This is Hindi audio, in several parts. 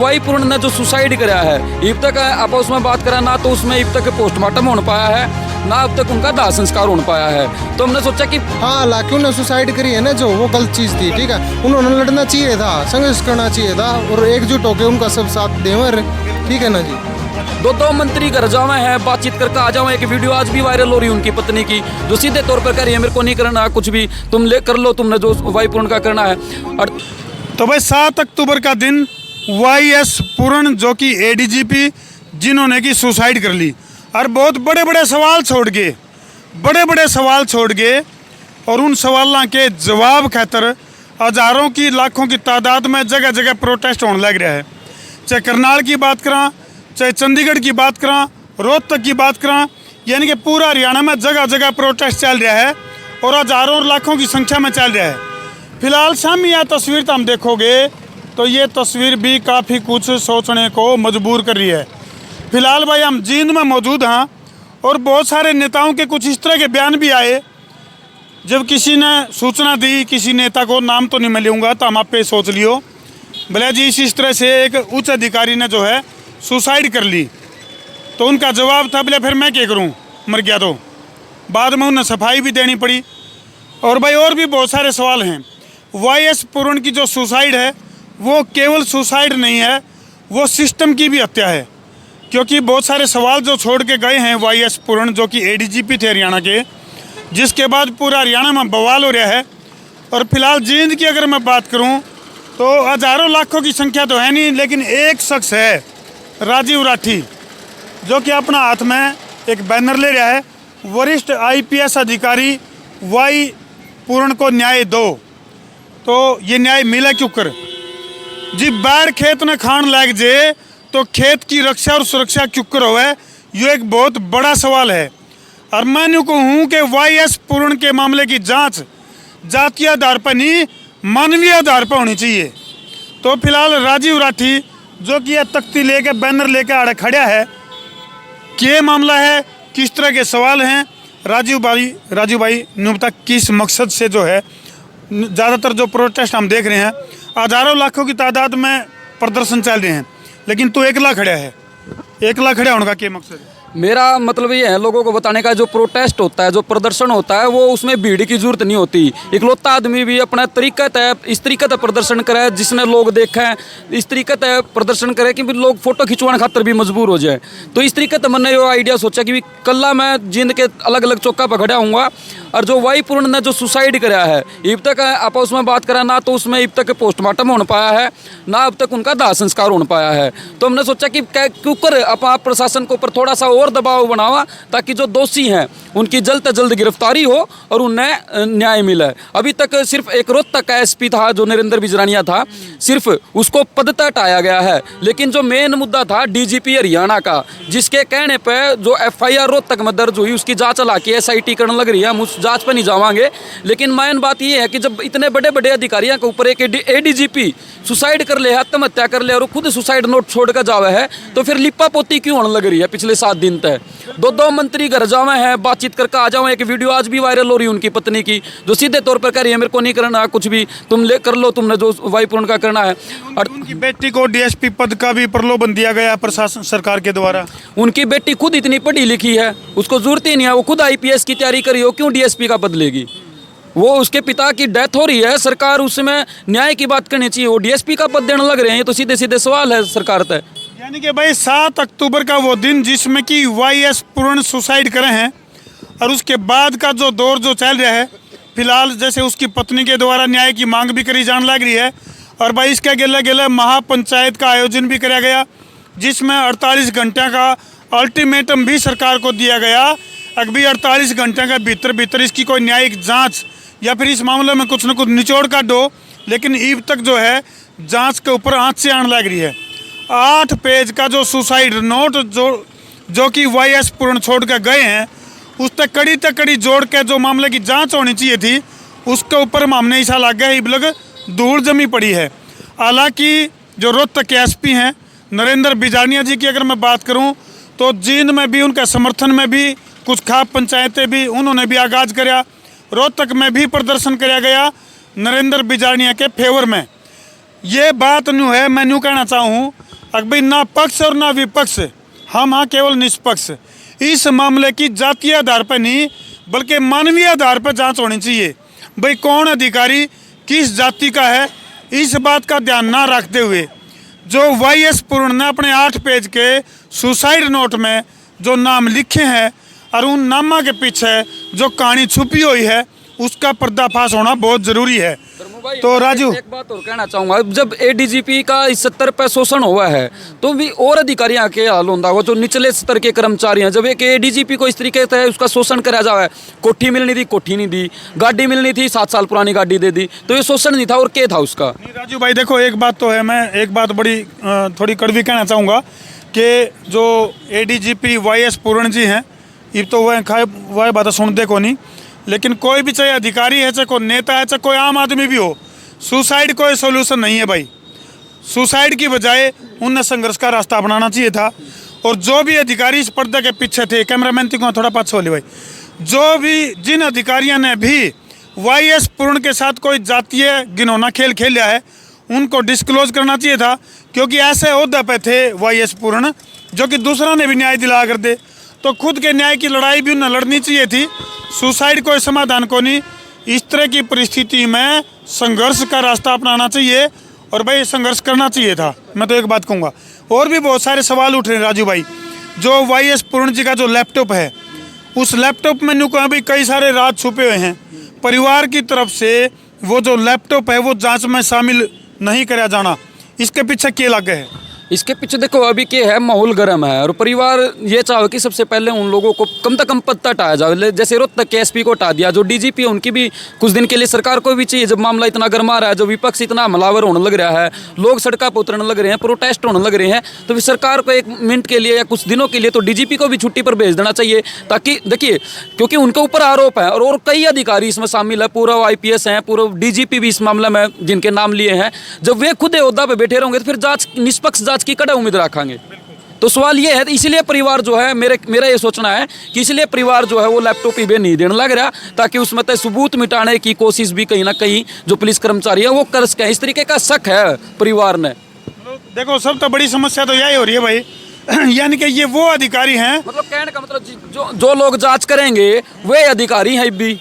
वाई पूर्ण ने जो सुसाइड कराया है अब तक आप उसमें बात करा ना, तो उसमें अब तक पोस्टमार्टम होने पाया है ना, अब तक उनका दाह संस्कार होने पाया है। तो हमने सोचा कि हाँ, हालांकि उन्होंने सुसाइड करी है ना, जो वो गलत चीज थी। ठीक है, उन्होंने लड़ना चाहिए था, संघर्ष करना चाहिए था और एकजुट होकर उनका सब साथ देवर। ठीक है ना जी। दो मंत्री घर जावे हैं, बातचीत करके आ जाओ। एक वीडियो आज भी वायरल हो रही है उनकी पत्नी की, जो सीधे तौर पर कह रही है मेरे को नहीं करना कुछ भी, तुम ले कर लो, तुमने जो वाई पूर्ण का करना है। और तो भाई 7 अक्टूबर का दिन YS पूर्ण जो कि ADGP जिन्होंने की सुसाइड कर ली और बहुत बड़े बड़े सवाल छोड़ गए और उन सवालों के जवाब खातर हज़ारों की लाखों की तादाद में जगह जगह प्रोटेस्ट होने लग रहा है। चाहे करनाल की बात करा, चाहे चंडीगढ़ की बात करा, रोहतक की बात करा, यानी कि पूरा हरियाणा में जगह जगह प्रोटेस्ट चल रहा है और हज़ारों और लाखों की संख्या में चल रहा है। फिलहाल शामी यह तस्वीर तो हम देखोगे तो ये तस्वीर भी काफ़ी कुछ सोचने को मजबूर कर रही है। फिलहाल भाई हम जींद में मौजूद हैं और बहुत सारे नेताओं के कुछ इस तरह के बयान भी आए। जब किसी ने सूचना दी, किसी नेता को नाम तो नहीं मैं लूँगा, तो हम आप पे सोच लियो भले जी इस तरह से एक उच्च अधिकारी ने जो है सुसाइड कर ली। तो उनका जवाब था बोले फिर मैं क्या करूँ, मर गया तो। बाद में उन्हें सफाई भी देनी पड़ी। और भाई और भी बहुत सारे सवाल हैं। YS पूर्ण की जो सुसाइड है वो केवल सुसाइड नहीं है, वो सिस्टम की भी हत्या है, क्योंकि बहुत सारे सवाल जो छोड़ के गए हैं YS पूर्ण जो कि ADGP थे हरियाणा के, जिसके बाद पूरा हरियाणा में बवाल हो रहा है। और फिलहाल जींद की अगर मैं बात करूं तो हज़ारों लाखों की संख्या तो है नहीं, लेकिन एक शख्स है राजीव राठी, जो कि अपना हाथ में एक बैनर ले रहा है, वरिष्ठ IPS अधिकारी वाई पूर्ण को न्याय दो। तो ये न्याय मिला क्यों कर जी? बैर खेत ने खान लग जे तो खेत की रक्षा और सुरक्षा क्यों कर हो है, ये एक बहुत बड़ा सवाल है। और मैं यूँ कहूँ कि YS पूर्ण के मामले की जांच जातीय आधार पर नहीं, मानवीय आधार पर होनी चाहिए। तो फिलहाल राजीव राठी जो कि यह तख्ती लेके बैनर लेके आड़े खड़ा है, क्या मामला है, किस तरह के सवाल हैं, राजीव भाई नुबता किस मकसद से जो है ज़्यादातर जो प्रोटेस्ट हम देख रहे हैं, हज़ारों लाखों की तादाद में प्रदर्शन चल रहे हैं, लेकिन तू अकेला खड़ा है। अकेला खड़ा होने का क्या मकसद है? मेरा मतलब ये है लोगों को बताने का, जो प्रोटेस्ट होता है, जो प्रदर्शन होता है, वो उसमें भीड़ की जरूरत नहीं होती। इकलौता आदमी भी अपना तरीका है, इस तरीके से प्रदर्शन करे जिसने लोग देखे हैं, इस तरीके से प्रदर्शन करे कि लोग फोटो खिंचवाने खातर भी मजबूर हो जाए। तो इस तरीके से मैंने ये आइडिया सोचा कि कल मैं जींद के अलग अलग चौका पर खड़ा हूँगा और जो वाई पूर्ण ने जो सुसाइड कराया है अब तक आप उसमें बात करा ना, तो उसमें अब तक पोस्टमार्टम होने पाया है ना, अब तक उनका दाह संस्कार होने पाया है। तो हमने सोचा कि क्यों कर आप प्रशासन के ऊपर थोड़ा सा और दबाव बनावा, ताकि जो दोषी हैं उनकी जल्द से जल्द गिरफ्तारी हो और उन्हें न्याय मिले। अभी तक सिर्फ एक रोहतक का SP था जो नरेंद्र बिजरानिया था, सिर्फ उसको पद तक हटाया गया है, लेकिन जो मेन मुद्दा था DGP हरियाणा का, जिसके कहने पर जो FIR रोहतक में दर्ज हुई उसकी जांच चला के SIT करने लग रही है। हम उस जांच पर नहीं जावांगे, लेकिन मेन बात यह है कि जब इतने बड़े बड़े अधिकारियों के ऊपर एक ADGP सुसाइड कर ले, आत्महत्या कर ले और खुद सुसाइड नोट छोड़ कर जावे है, तो फिर लिपा पोती क्यों होने लग रही है पिछले 7 दिन तक? दो मंत्री घर जावे हैं, बातचीत करके आ जाओ। एक वीडियो आज भी वायरल हो रही है उनकी पत्नी की, जो सीधे तौर पर कह रही है मेरे को नहीं करना कुछ भी, तुम ले कर लो, तुमने जो वाई पूर्ण का करना है। और उनकी बेटी को DSP पद का भी प्रलोभन दिया गया प्रशासन सरकार के द्वारा। उनकी बेटी खुद इतनी पढ़ी लिखी है, उसको जरूरत ही नहीं है, वो खुद IPS की तैयारी करी हो, क्यों DSP का पद लेगी? वो उसके पिता की डेथ हो रही है, सरकार उसमें न्याय की बात करनी चाहिए, वो DSP का पद देने लग रहे हैं। ये तो सीधे सीधे सवाल है सरकार तक। यानी कि भाई 7 अक्टूबर का वो दिन जिसमें कि YS पूर्ण सुसाइड करे हैं और उसके बाद का जो दौर जो चल रहा है, फिलहाल जैसे उसकी पत्नी के द्वारा न्याय की मांग भी करी जाने लग रही है। और भाई इसके अगले महापंचायत का आयोजन भी किया गया, जिसमें 48 घंटे का अल्टीमेटम भी सरकार को दिया गया। अभी 48 घंटे के भीतर इसकी कोई न्यायिक जाँच या फिर इस मामले में कुछ न कुछ निचोड़ का दो, लेकिन अब तक जो है जांच के ऊपर आँच से आने लग रही है। 8 पेज का जो सुसाइड नोट जो कि YS पूर्ण छोड़ कर गए हैं, उस तक कड़ी जोड़ के जो मामले की जांच होनी चाहिए थी, उसके ऊपर हमने ऐसा लग गया अब लग धूल जमी पड़ी है। हालांकि जो रोहतक के SP हैं नरेंद्र बिजानिया जी की अगर मैं बात करूं तो जींद में भी उनका समर्थन में भी कुछ खाप पंचायतें भी उन्होंने भी आगाज कराया, रोहतक में भी प्रदर्शन किया गया नरेंद्र बिजानिया के फेवर में। ये बात न्यू है, मैं न्यू कहना चाहूँ अब भाई ना पक्ष और ना विपक्ष, हम हाँ केवल निष्पक्ष। इस मामले की जातीय आधार पर नहीं बल्कि मानवीय आधार पर जांच होनी चाहिए। भाई कौन अधिकारी किस जाति का है, इस बात का ध्यान ना रखते हुए जो YS पूर्ण ने अपने 8 पेज के सुसाइड नोट में जो नाम लिखे हैं और उन नामा के पीछे जो कहानी छुपी हुई है उसका पर्दाफाश होना बहुत ज़रूरी है। तो राजू, एक बात और कहना चाहूंगा, जब ADGP का इस स्तर पर शोषण हुआ है तो भी और अधिकारी आके हाल होता वो जो निचले स्तर के कर्मचारी हैं। जब एक ADGP को इस तरीके से उसका शोषण करा जाए, कोठी मिलनी थी कोठी नहीं दी, गाड़ी मिलनी थी 7 साल पुरानी गाड़ी दे दी, तो ये शोषण नहीं था और क्या था उसका? नहीं राजू भाई देखो, एक बात तो है, मैं एक बात बड़ी थोड़ी कड़वी कहना चाहूँगा कि जो ADGP YS पूर्ण जी हैं, ये तो वह बात सुनते को नहीं, लेकिन कोई भी चाहे अधिकारी है, चाहे कोई नेता है, चाहे कोई आम आदमी भी हो, सुसाइड कोई सोल्यूशन नहीं है भाई। सुसाइड की बजाय उन्हें संघर्ष का रास्ता अपनाना चाहिए था। और जो भी अधिकारी इस पर्दे के पीछे थे, कैमरामैन को थोड़ा पास हो ली भाई, जो भी जिन अधिकारियों ने भी YS पूर्ण के साथ कोई जातीय घिनौना खेल खेला है उनको डिस्क्लोज करना चाहिए था, क्योंकि ऐसे ओहदे पे थे YS पूर्ण जो कि दूसरा ने भी न्याय दिला कर दे, तो खुद के न्याय की लड़ाई भी उन्हें लड़नी चाहिए थी। सुसाइड कोई समाधान को नहीं, इस तरह की परिस्थिति में संघर्ष का रास्ता अपनाना चाहिए और भाई संघर्ष करना चाहिए था। मैं तो एक बात कहूँगा, और भी बहुत सारे सवाल उठ रहे हैं राजू भाई। जो YS पूर्ण जी का जो लैपटॉप है, उस लैपटॉप में नुका भी कई सारे राज छुपे हुए हैं। परिवार की तरफ से वो जो लैपटॉप है वो जांच में शामिल नहीं कराया जाना, इसके पीछे क्या लगे है? इसके पीछे देखो अभी क्या है, माहौल गर्म है और परिवार ये चाहे कि सबसे पहले उन लोगों को कम से कम पद तक हटाया जाए। जैसे रोहतक के SP को हटा दिया, जो DGP है उनकी भी कुछ दिन के लिए सरकार को भी चाहिए। जब मामला इतना गर्मा रहा है, जो विपक्ष इतना हमलावर होने लग रहा है, लोग सड़क पर उतरने लग रहे हैं, प्रोटेस्ट होने लग रहे हैं, तो फिर सरकार को 1 मिनट के लिए या कुछ दिनों के लिए तो DGP को भी छुट्टी पर भेज देना चाहिए, ताकि देखिए क्योंकि उनके ऊपर आरोप है और कई अधिकारी इसमें शामिल है, पूर्व IPS हैं, पूर्व DGP भी इस मामले में जिनके नाम लिए हैं। जब वे खुद ओहदा पे बैठे रहेंगे तो फिर जांच, निष्पक्ष जांच की कड़ा उम्मीद रखा। तो सवाल ये है, इसलिए परिवार जो है मेरा ये सोचना है कि इसलिए परिवार जो है वो लैपटॉप ही नहीं देने लग रहा, ताकि उसमें तो सबूत मिटाने की कोशिश भी कहीं ना कहीं जो पुलिस कर्मचारी है वो कर सके। इस तरीके का शक है परिवार ने। देखो सब तो बड़ी समस्या तो यही हो रही है भाई यानी कि ये वो अधिकारी हैं, मतलब कहने का मतलब जो लोग जांच करेंगे वे अधिकारी हैं भी,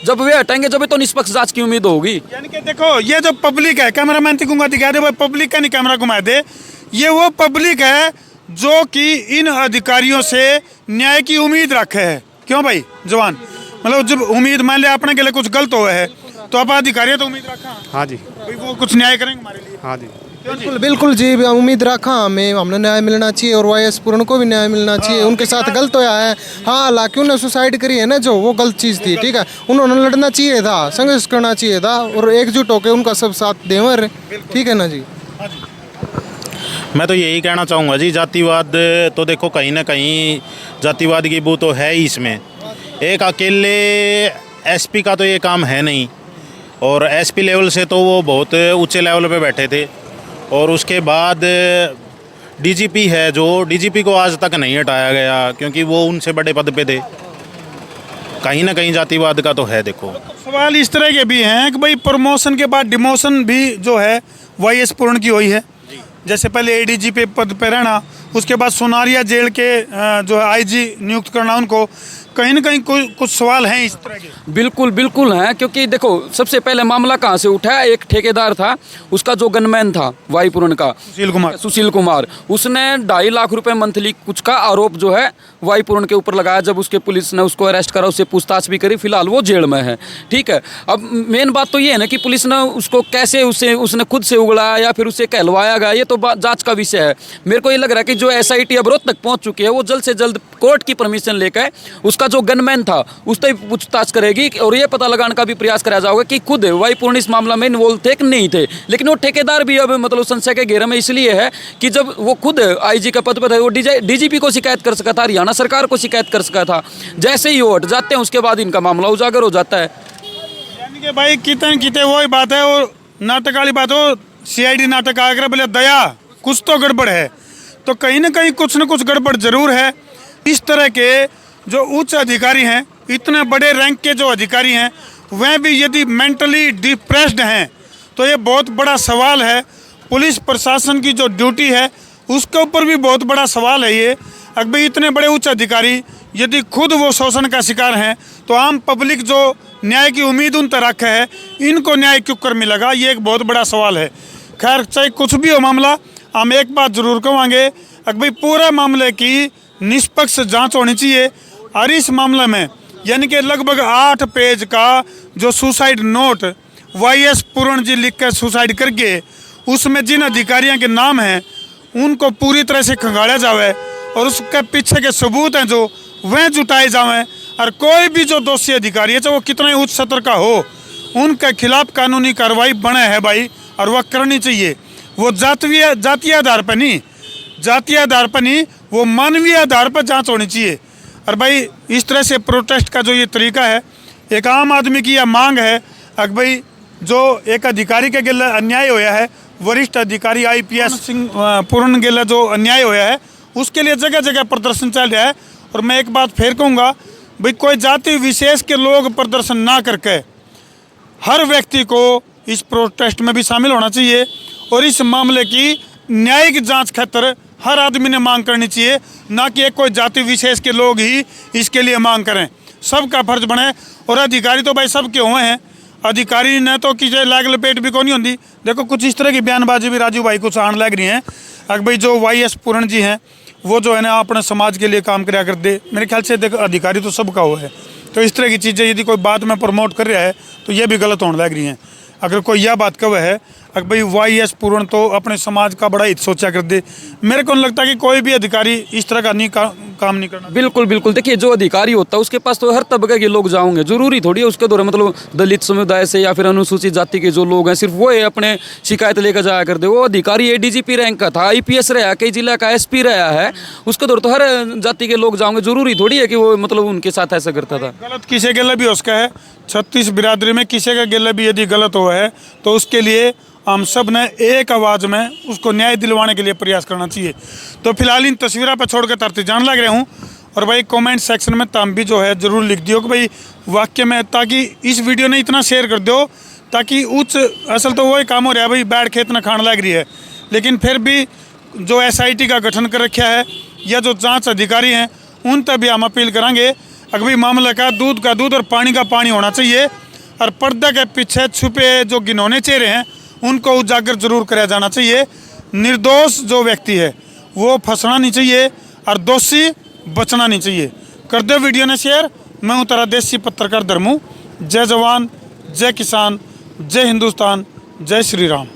जब वे हटेंगे जब तो निष्पक्ष जांच की उम्मीद होगी। यानी कि देखो ये जो पब्लिक है, कैमरामैन दिखा दे भाई, पब्लिक का नहीं कैमरा घुमा दे, ये वो पब्लिक है जो कि इन अधिकारियों से न्याय की उम्मीद रखे है। क्यों भाई जवान, मतलब जब उम्मीद मान लिया अपने के लिए कुछ गलत हुआ है तो आप अधिकारी तो उम्मीद रखा। हाँ जी, भाई वो कुछ न्याय करेंगे हमारे लिए। हाँ जी, बिल्कुल बिल्कुल जी, उम्मीद रखा हमने न्याय मिलना चाहिए और YS पूर्ण को भी न्याय मिलना चाहिए। उनके साथ गलत होया है, हाँ, हालांकि उन्होंने सुसाइड करी है ना, जो वो गलत चीज़ थी, ठीक है, उन्होंने लड़ना चाहिए था, संघर्ष करना चाहिए था और एकजुट होकर उनका सब साथ देवर, ठीक है ना जी। मैं तो यही कहना चाहूँगा जी, जातिवाद तो देखो कहीं ना कहीं जातिवाद की बू तो है ही इसमें। एक अकेले SP का तो ये काम है नहीं, और SP लेवल से तो वो बहुत ऊंचे लेवल पे बैठे थे, और उसके बाद DGP है जो DGP को आज तक नहीं हटाया गया क्योंकि वो उनसे बड़े पद पे थे। कहीं ना कहीं जातिवाद का तो है। देखो सवाल इस तरह के भी हैं कि भाई प्रमोशन के बाद डिमोशन भी जो है YS पूर्ण की हुई है। जैसे पहले ADGP पद पे रहना, उसके बाद सोनारिया जेल के जो है IG नियुक्त करना, उनको कहीं ना कहीं कुछ सवाल हैं इस तरह के। बिल्कुल हैं, क्योंकि देखो सबसे पहले मामला कहाँ से उठा, एक ठेकेदार था, उसका जो गनमैन था वाई पूर्ण का सुशील कुमार, उसने 2.5 लाख रुपए मंथली कुछ का आरोप जो है वाई पूर्ण के ऊपर लगाया। जब उसके पुलिस ने उसको अरेस्ट करा, उससे पूछताछ भी करी, फिलहाल वो जेल में है, ठीक है। अब मेन बात तो ये है ना कि पुलिस ने उसको कैसे उसने खुद से उगलाया या फिर उसे कहलवाया गया, ये तो जाँच का विषय है। मेरे को ये लग रहा है कि जो SIT अब रोहतक पहुँच चुकी है, वो जल्द से जल्द कोर्ट की परमिशन लेकर उसका जो गनमैन था उससे पूछताछ करेगी और ये पता लगाने का भी प्रयास करा जाएगा कि खुद वाई पूर्ण इस मामला में इन्वॉल्व थे कि नहीं थे। लेकिन वो ठेकेदार भी अब मतलब संशय के घेरे में इसलिए है कि जब वो खुद IG का पद पर था, वो DGP को शिकायत कर सका था, हरियाणा सरकार को शिकायत कर सका था। जैसे ही वो हट जाते हैं उसके बाद इनका मामला उजागर हो जाता है। यानी कि भाई कितने वही बात है, और नाटक वाली बात हो, CID नाटक आकर बोले दया कुछ तो गड़बड़ है, तो कहीं ना कहीं कुछ न कुछ गड़बड़ जरूर है। इस तरह के जो उच्च अधिकारी हैं, इतने बड़े रैंक के जो अधिकारी हैं, वह भी यदि मेंटली डिप्रेस्ड हैं तो ये बहुत बड़ा सवाल है। पुलिस प्रशासन की जो ड्यूटी है उसके ऊपर भी बहुत बड़ा सवाल है ये। अगर भाई इतने बड़े उच्च अधिकारी यदि खुद वो शोषण का शिकार हैं तो आम पब्लिक जो न्याय की उम्मीद उन पर रखा है, इनको न्याय क्यों कर मिलेगा, ये एक बहुत बड़ा सवाल है। खैर चाहे कुछ भी हो मामला, हम एक बात जरूर कहेंगे, अगर भाई पूरे मामले की निष्पक्ष जांच होनी चाहिए। और इस मामले में यानी कि लगभग 8 पेज का जो सुसाइड नोट YS पूर्ण जी लिख कर सुसाइड करके उसमें जिन अधिकारियों के नाम हैं उनको पूरी तरह से खंगाला जावे और उसके पीछे के सबूत हैं जो वह जुटाए जावें। और कोई भी जो दोषी अधिकारी है चाहे वो कितना ही उच्च स्तर का हो, उनके खिलाफ कानूनी कार्रवाई बने है भाई, और वह करनी चाहिए। वो जातीय आधार पर नहीं, जातीय आधार पर नहीं, वो मानवीय आधार पर जांच होनी चाहिए। और भाई इस तरह से प्रोटेस्ट का जो ये तरीका है, एक आम आदमी की यह मांग है अगर भाई जो एक अधिकारी के गिले अन्याय होया है, वरिष्ठ अधिकारी IPS सिंह पूर्ण गिले जो अन्याय होया है, उसके लिए जगह जगह प्रदर्शन चल रहा है। और मैं एक बात फिर कहूँगा भाई, कोई जाति विशेष के लोग प्रदर्शन ना करके हर व्यक्ति को इस प्रोटेस्ट में भी शामिल होना चाहिए और इस मामले की न्यायिक जांच खातिर हर आदमी ने मांग करनी चाहिए, ना कि एक कोई जाति विशेष के लोग ही इसके लिए मांग करें। सबका फर्ज बने। और अधिकारी तो भाई सब के हुए हैं, अधिकारी ने तो किसी लाग लपेट भी को नहीं होती। देखो कुछ इस तरह की बयानबाजी भी राजू भाई कुछ आने लग रही हैं। अगर भाई जो YS पूर्ण जी हैं वो जो है ना अपने समाज के लिए काम कराया कर दे, मेरे ख्याल से देखो अधिकारी तो सबका हुआ है। तो इस तरह की चीज़ें यदि कोई बात में प्रमोट कर रहा है तो ये भी गलत होने लग रही हैं। अगर कोई यह बात कहे है अगर भाई YS पूर्ण तो अपने समाज का बड़ा हित सोचा कर दे, मेरे को नहीं लगता कि कोई भी अधिकारी इस तरह का नहीं काम नहीं करना। बिल्कुल बिल्कुल, देखिए जो अधिकारी होता है उसके पास तो हर तबके के लोग जाओगे, जरूरी थोड़ी है उसके द्वारा मतलब दलित समुदाय से या फिर अनुसूचित जाति के जो लोग हैं सिर्फ वो है अपने शिकायत लेकर जाया करते। वो अधिकारी ADGP रैंक का था, IPS रहा, कई जिला का SP रहा है, उसके द्वारा तो हर जाति के लोग जाओगे, जरूरी थोड़ी है कि वो मतलब उनके साथ ऐसा करता था। गलत किसी के लिए भी उसका है, 36 बिरादरी में किसी का गिले भी यदि गलत हुआ है तो उसके लिए हम सब ने एक आवाज़ में उसको न्याय दिलवाने के लिए प्रयास करना चाहिए। तो फिलहाल इन तस्वीरों पर छोड़ कर तरती जान लग रहा हूँ। और भाई कमेंट सेक्शन में तुम भी जो है ज़रूर लिख दियो कि भाई वाक्य में, ताकि इस वीडियो ने इतना शेयर कर दो ताकि उच्च असल तो वही काम हो रहा है भाई, बैठ खेत न खाने लग रही है, लेकिन फिर भी जो SIT का गठन कर रखा है या जो जाँच अधिकारी हैं उन तक भी हम अपील करेंगे अगर भाई मामले का दूध और पानी का पानी होना चाहिए। और पर्दे के पीछे छुपे जो घिनौने चेहरे हैं उनको उजागर जरूर कराया जाना चाहिए। निर्दोष जो व्यक्ति है वो फंसना नहीं चाहिए और दोषी बचना नहीं चाहिए। कर दो वीडियो ने शेयर। मैं हूँ तेरा देसी पत्रकार धर्मू। जय जवान, जय किसान, जय हिंदुस्तान, जय श्री राम।